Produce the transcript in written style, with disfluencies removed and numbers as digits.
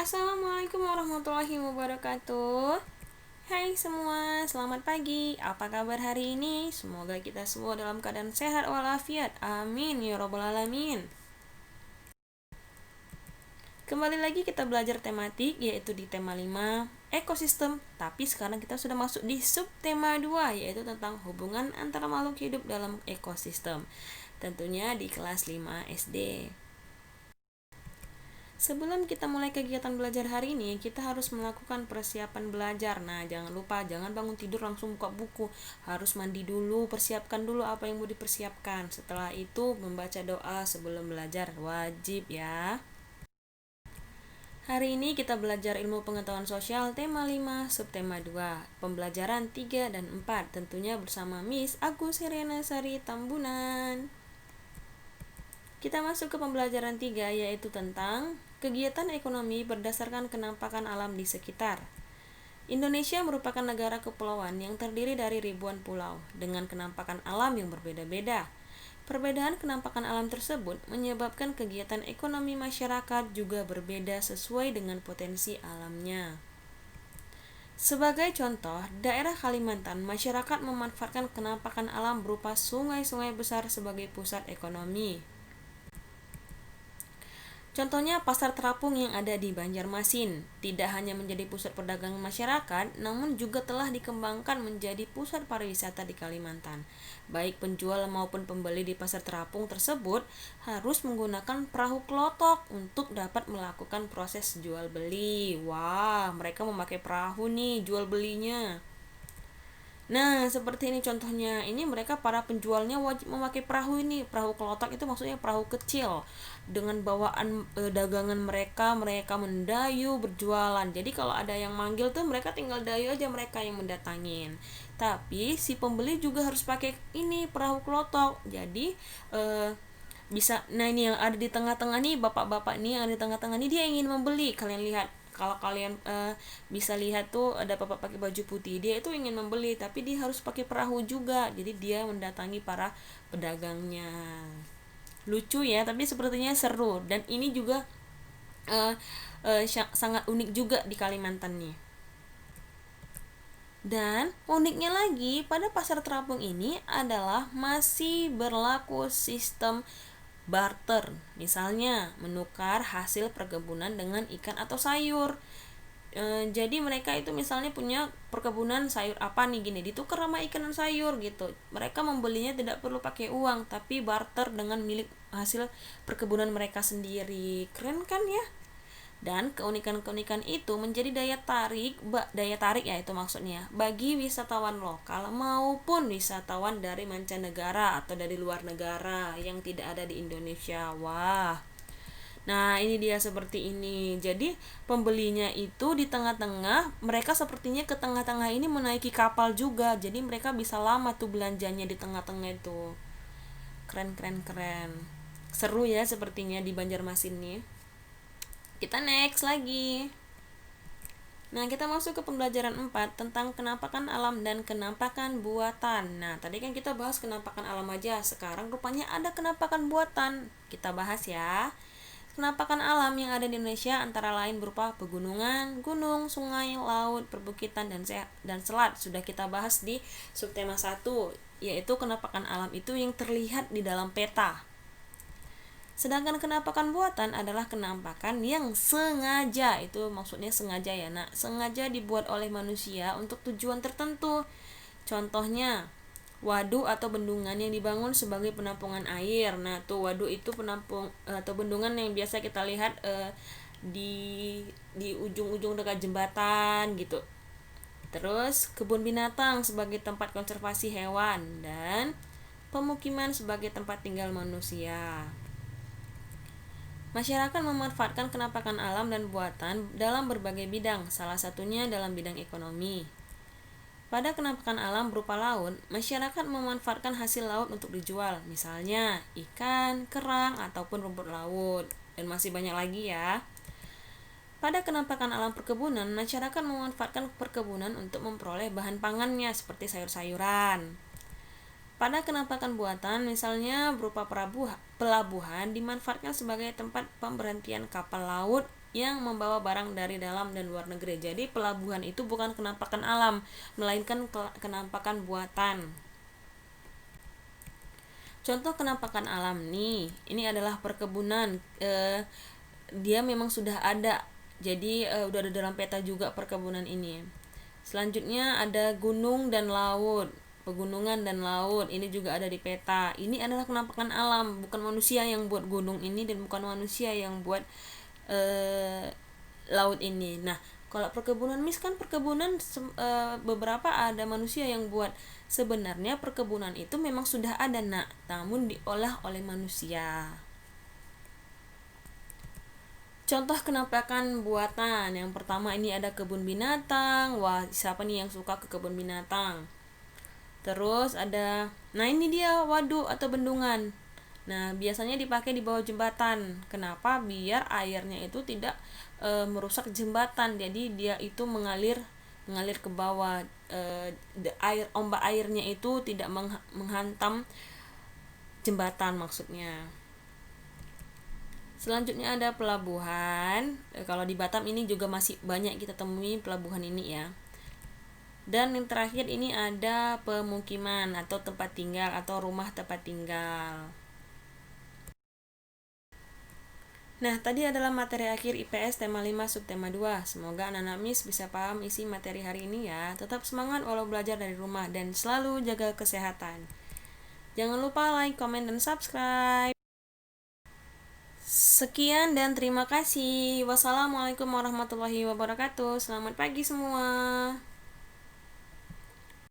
Assalamualaikum warahmatullahi wabarakatuh. Hai semua, selamat pagi. Apa kabar hari ini? Semoga kita semua dalam keadaan sehat walafiat. Amin ya robbal alamin. Kembali lagi kita belajar tematik, yaitu di tema 5 ekosistem. Tapi sekarang kita sudah masuk di subtema 2, yaitu tentang hubungan antara makhluk hidup dalam ekosistem. Tentunya di kelas 5 SD. Sebelum kita mulai kegiatan belajar hari ini, kita harus melakukan persiapan belajar. Nah, jangan lupa, jangan bangun tidur langsung buka buku. Harus mandi dulu, persiapkan dulu apa yang mau dipersiapkan. Setelah itu, membaca doa sebelum belajar. Wajib ya. Hari ini kita belajar ilmu pengetahuan sosial tema 5, subtema 2, pembelajaran 3 dan 4, tentunya bersama Miss Agus Herena Sari Tambunan. Kita masuk ke pembelajaran 3, yaitu tentang kegiatan ekonomi berdasarkan kenampakan alam di sekitar. Indonesia merupakan negara kepulauan yang terdiri dari ribuan pulau dengan kenampakan alam yang berbeda-beda. Perbedaan kenampakan alam tersebut menyebabkan kegiatan ekonomi masyarakat juga berbeda sesuai dengan potensi alamnya. Sebagai contoh, daerah Kalimantan, masyarakat memanfaatkan kenampakan alam berupa sungai-sungai besar sebagai pusat ekonomi. Contohnya pasar terapung yang ada di Banjarmasin tidak hanya menjadi pusat perdagangan masyarakat, namun juga telah dikembangkan menjadi pusat pariwisata di Kalimantan. Baik penjual maupun pembeli di pasar terapung tersebut harus menggunakan perahu klotok untuk dapat melakukan proses jual beli. Wah, mereka memakai perahu nih jual belinya. Nah, seperti ini contohnya. Ini mereka para penjualnya wajib memakai perahu ini. Perahu kelotok itu maksudnya perahu kecil. Dengan bawaan dagangan mereka, mereka mendayu berjualan. Jadi kalau ada yang manggil tuh mereka tinggal dayu aja, mereka yang mendatangin. Tapi si pembeli juga harus pakai ini perahu kelotok. Jadi bisa, nah ini yang ada di tengah-tengah nih, bapak-bapak nih yang ada di tengah-tengah nih, dia ingin membeli. Kalian lihat, kalau kalian bisa lihat tuh ada bapak pakai baju putih, dia itu ingin membeli tapi dia harus pakai perahu juga, jadi dia mendatangi para pedagangnya. Lucu ya, tapi sepertinya seru, dan ini juga sangat unik juga di Kalimantan nih. Dan uniknya lagi, pada pasar terapung ini adalah masih berlaku sistem barter. Misalnya, menukar hasil perkebunan dengan ikan atau sayur. Jadi mereka itu misalnya punya perkebunan sayur apa nih, gini, ditukar sama ikan dan sayur gitu. Mereka membelinya tidak perlu pakai uang, tapi barter dengan milik hasil perkebunan mereka sendiri. Keren kan ya? Dan keunikan-keunikan itu menjadi daya tarik ya, itu maksudnya, bagi wisatawan lokal maupun wisatawan dari mancanegara atau dari luar negara yang tidak ada di Indonesia. Wah. Nah, ini dia seperti ini. Jadi, pembelinya itu di tengah-tengah, mereka sepertinya ke tengah-tengah ini menaiki kapal juga. Jadi, mereka bisa lama tuh belanjanya di tengah-tengah itu. Keren, keren, keren. Seru ya sepertinya di Banjarmasin nih. Kita next lagi. Nah, kita masuk ke pembelajaran 4 tentang kenampakan alam dan kenampakan buatan. Nah, tadi kan kita bahas kenampakan alam aja. Sekarang rupanya ada kenampakan buatan. Kita bahas ya. Kenampakan alam yang ada di Indonesia antara lain berupa pegunungan, gunung, sungai, laut, perbukitan, dan selat. Sudah kita bahas di subtema 1, yaitu kenampakan alam itu yang terlihat di dalam peta. Sedangkan kenampakan buatan adalah kenampakan yang sengaja, itu maksudnya sengaja ya nak, sengaja dibuat oleh manusia untuk tujuan tertentu. Contohnya, waduk atau bendungan yang dibangun sebagai penampungan air. Nah tuh waduk itu penampung atau bendungan yang biasa kita lihat di ujung-ujung dekat jembatan gitu. Terus kebun binatang sebagai tempat konservasi hewan, dan pemukiman sebagai tempat tinggal manusia. Masyarakat memanfaatkan kenampakan alam dan buatan dalam berbagai bidang, salah satunya dalam bidang ekonomi. Pada kenampakan alam berupa laut, masyarakat memanfaatkan hasil laut untuk dijual, misalnya ikan, kerang, ataupun rumput laut, dan masih banyak lagi ya. Pada kenampakan alam perkebunan, masyarakat memanfaatkan perkebunan untuk memperoleh bahan pangannya seperti sayur-sayuran. Pada kenampakan buatan, misalnya berupa pelabuhan, dimanfaatkan sebagai tempat pemberhentian kapal laut yang membawa barang dari dalam dan luar negeri. Jadi pelabuhan itu bukan kenampakan alam, melainkan kenampakan buatan. Contoh kenampakan alam nih, ini adalah perkebunan. Dia memang sudah ada, jadi udah ada dalam peta juga perkebunan ini. Selanjutnya ada gunung dan laut, pegunungan dan laut, ini juga ada di peta. Ini adalah kenampakan alam, bukan manusia yang buat gunung ini dan bukan manusia yang buat laut ini. Nah, kalau perkebunan kan perkebunan beberapa ada manusia yang buat. Sebenarnya perkebunan itu memang sudah ada, namun diolah oleh manusia. Contoh kenampakan buatan. Yang pertama ini ada kebun binatang. Wah, siapa nih yang suka ke kebun binatang? Terus ada, nah ini dia waduk atau bendungan. Nah, biasanya dipakai di bawah jembatan. Kenapa? Biar airnya itu tidak merusak jembatan. Jadi dia itu mengalir ke bawah. Ombak airnya itu tidak menghantam jembatan maksudnya. Selanjutnya ada pelabuhan. Kalau di Batam ini juga masih banyak kita temui pelabuhan ini ya. Dan yang terakhir ini ada pemukiman atau tempat tinggal atau rumah tempat tinggal. Nah, tadi adalah materi akhir IPS tema 5 subtema 2. Semoga anak-anak MIS bisa paham isi materi hari ini ya. Tetap semangat walau belajar dari rumah dan selalu jaga kesehatan. Jangan lupa like, comment, dan subscribe. Sekian dan terima kasih. Wassalamualaikum warahmatullahi wabarakatuh. Selamat pagi semua.